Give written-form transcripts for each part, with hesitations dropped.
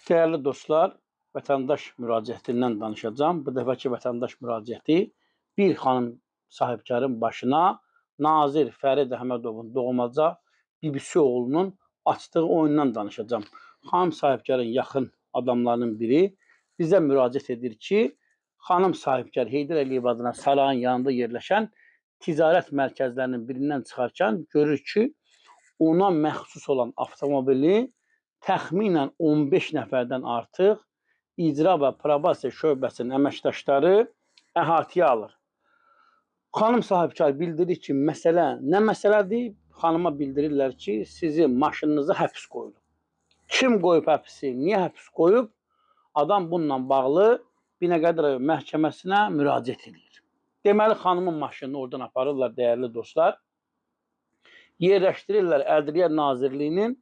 Değerli dostlar, vətəndaş müraciətindən danışacağım. Bu dəfəki vətəndaş müraciəti bir xanım sahibkarın başına Nazir Fərid Əhmədovun doğmaca BBC oğlunun açdığı oyundan danışacağım. Xanım sahibkarın yaxın adamlarının biri bizə müraciət edir ki, xanım sahibkar Heydər Əliyev adına sarayın yanında yerləşən ticarət mərkəzlərinin birindən çıxarkən görür ki, ona məxsus olan avtomobili təxminən 15 nəfərdən artıq icra və probasiya şöbəsinin əməkdaşları əhatəyə alır. Xanım sahibkar bildirir ki, məsələ nə məsələdir? Xanıma bildirirlər ki, sizin maşınınızı həbs qoyulub. Kim qoyub həbsi, niyə həbs qoyub? Adam bununla bağlı Binəqədi rayon məhkəməsinə müraciət edir. Deməli, xanımın maşınını oradan aparırlar, dəyərli dostlar. Yerləşdirirlər Ədliyyə Nazirliyinin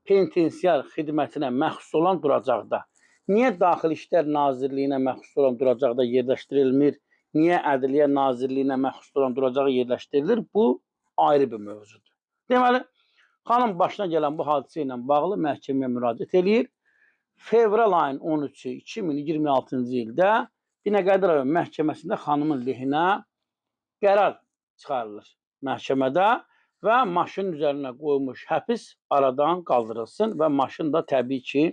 penitensiar xidmətinə məxsus olan duracaqda. Niyə Daxili İşlər Nazirliyinə məxsus olan duracaqda yerləşdirilmir? Niyə Ədliyyə Nazirliyinə məxsus olan duracağı yerləşdirilir? Bu ayrı bir mövzudur. Deməli, xanım başına gələn bu hadisə ilə bağlı məhkəməyə müraciət edir. Fevral ayın 13-ü 2026-cı ildə Binəqədi rayon məhkəməsində xanımın lehinə qərar çıxarılır məhkəmədə və maşının üzərinə qoyulmuş həbs aradan qaldırılsın və maşın da təbii ki,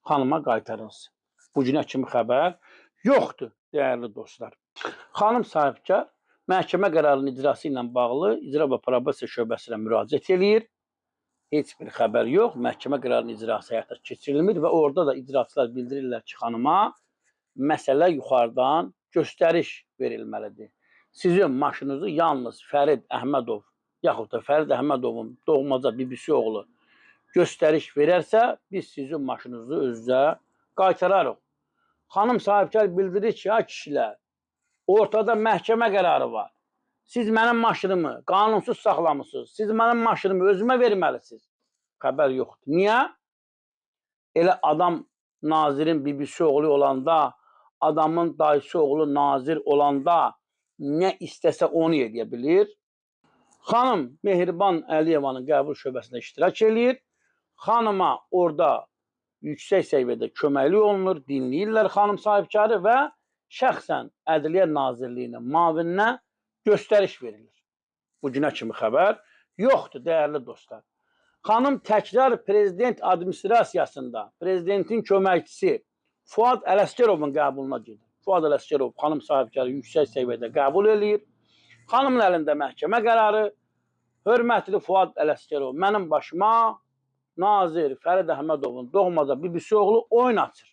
xanıma qaytarılsın. Bu günə kimi xəbər yoxdur, dəyərli dostlar. Xanım sahibkar məhkəmə qərarının icrası ilə bağlı icra və probasiya şöbəsinə müraciət edir. Heç bir xəbər yox, məhkəmə qərarının icrası həyata keçirilmir və orada da icraçılar bildirirlər ki, xanıma məsələ yuxarıdan göstəriş verilməlidir. Sizin maşınınızı yalnız Fərid Əhmədov yaxud da Fərid Əhmədovun doğmaca BBC oğlu göstəriş verərsə, biz sizin maşınınızı özünüzə qaytararıq. Xanım sahibkar bildirir ki, ay kişilər, ortada məhkəmə qərarı var. Siz mənim maşınımı qanunsuz saxlamısınız. Siz mənim maşınımı özümə verməlisiniz. Xəbər yoxdur. Niyə? Elə adam nazirin BBC oğlu olanda, adamın dayısı oğlu nazir olanda nə istəsə onu edə bilir. Xanım Mehriban Əliyevanın qəbul şöbəsində iştirak edir. Xanıma orada yüksək səviyyədə köməklik olunur, dinləyirlər xanım sahibkarı və şəxsən Ədliyyə Nazirliyinin müavininə göstəriş verilir. Bu günə kimi xəbər yoxdur, dəyərli dostlar. Xanım təkrar prezident administrasiyasında prezidentin köməkçisi Fuad Ələsgərovun qəbuluna gedir. Fuad Ələsgərov xanım sahibkarı yüksək səviyyədə qəbul edir. Xanımın əlində məhkəmə qərarı, hörmətli Fuad Ələsgərov mənim başıma Nazir Fərid Əhmədovun doğmaca BBC oğlu oyun açır.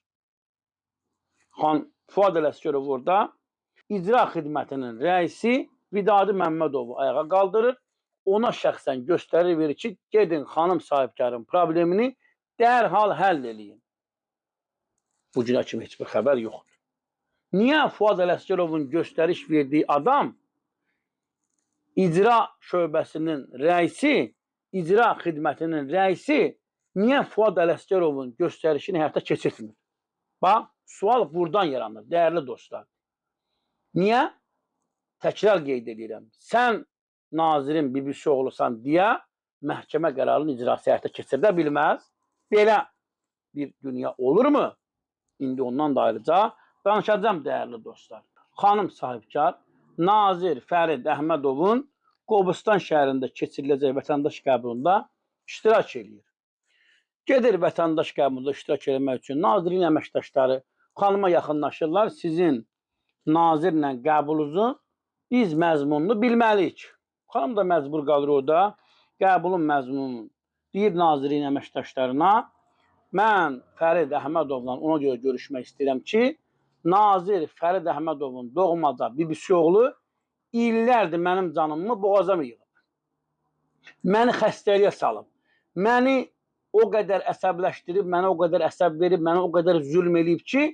Fuad Ələsgərov orada icra xidmətinin rəisi Vidadi Məmmədovu ayağa qaldırır. Ona şəxsən göstərir verir ki, gedin xanım sahibkarın problemini dərhal həll eləyin. Bu günə kimi heç bir xəbər yoxdur. Niyə Fuad Ələsgərovun göstəriş verdiyi adam icra şöbəsinin rəisi, icra xidmətinin rəisi niyə Fuad Ələsgərovun göstərişini həyata keçirtmir? Bax, sual buradan yaranır, dəyərli dostlar. Niyə? Təkrar qeyd edirəm. Sən nazirin BBC oğlusan deyə məhkəmə qərarının icrası həyata keçirilə bilməz. Belə bir dünya olurmu? İndi ondan da ayrıca danışacağım, dəyərli dostlar. Xanım sahibkar Nazir Fərid Əhmədovun Qobustan şəhərində keçiriləcək vətəndaş qəbulunda iştirak edir. Gedir vətəndaş qəbulunda iştirak etmək üçün nazirin əməkdaşları xanıma yaxınlaşırlar. Sizin nazirlə qəbulunuzu biz məzmununu bilməliyik. Xanım da məcbur qalır orada. Qəbulun məzmununu deyir nazirin əməkdaşlarına. Mən Fərid Əhmədovla ona görə görüşmək istəyirəm ki, Nazir Fərid Əhmədovun doğmaca BBC oğlu illərdir mənim canımı boğazam yığıb. Məni xəstəliyə salıb. Məni o qədər əsəbləşdirib, mənə o qədər əsəb verib, mənə o qədər zülm eləyib ki,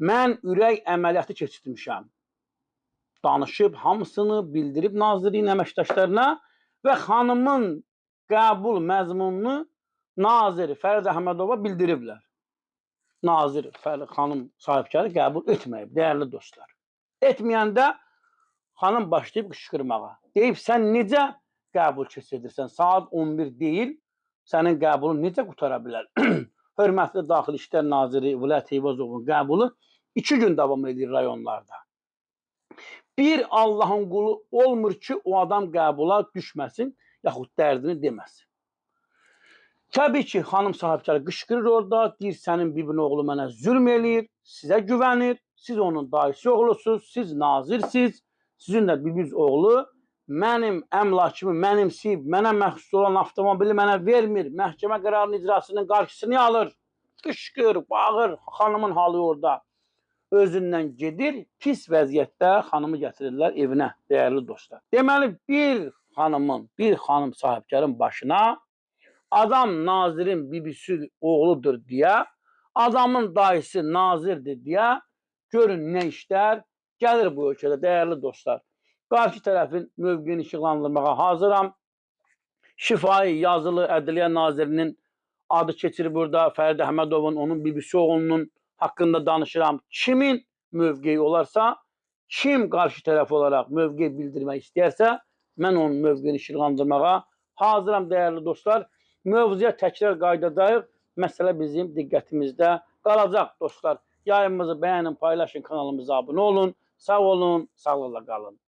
mən ürək əməliyyatı keçirtmişəm. Danışıb, hamısını bildirib nazirin əməkdaşlarına və xanımın qəbul məzmununu Nazir Fərid Əhmədova bildiriblər. Nazir xanım sahibkarı qəbul etməyib, dəyərli dostlar. Etməyəndə xanım başlayıb qışqırmağa. Deyib, sən necə qəbul keçirdirsən? Saat 11 deyil, sənin qəbulun necə qutara bilər? hörmətli Daxili İşlər Naziri Vilayət Eyvazovun qəbulu 2 gün davam edir rayonlarda. Bir Allahın qulu olmur ki, o adam qəbula düşməsin, yaxud dərdini deməsin. Təbii ki, xanım sahibkarı qışqırır orada, deyir, sənin bibin oğlu mənə zülm eləyir, sizə güvənir, siz onun dayısı oğlusunuz, siz nazirsiz, sizin də bibiniz oğlu mənim əmlakımı mənimsiyib, mənə məxsus olan avtomobili mənə vermir, məhkəmə qərarının icrasının qarşısını alır, qışqır, bağır, xanımın halı orada özündən gedir, pis vəziyyətdə xanımı gətirirlər evinə, dəyərli dostlar. Deməli, bir xanım sahibkarın başına adam nazirin bibisi oğludur deyə, adamın dayısı nazirdir deyə, görün nə işlər gəlir bu ölkədə, dəyərli dostlar. Qarşı tərəfin mövqeyini işıqlandırmağa hazıram. Şifahi yazılı Ədliyyə Nazirinin adı keçir burada, Fərid Əhmədovun, onun bibisi oğlunun haqqında danışıram. Kimin mövqeyi olarsa, kim qarşı tərəf olaraq mövqe bildirmək istəyərsə, mən onun mövqeyini işıqlandırmağa hazıram, dəyərli dostlar. Mövzuya təkrar qayıdacağıq. Məsələ bizim diqqətimizdə qalacaq, dostlar. Yayımımızı bəyənin, paylaşın, kanalımıza abunə olun. Sağ olun, sağlıqla qalın.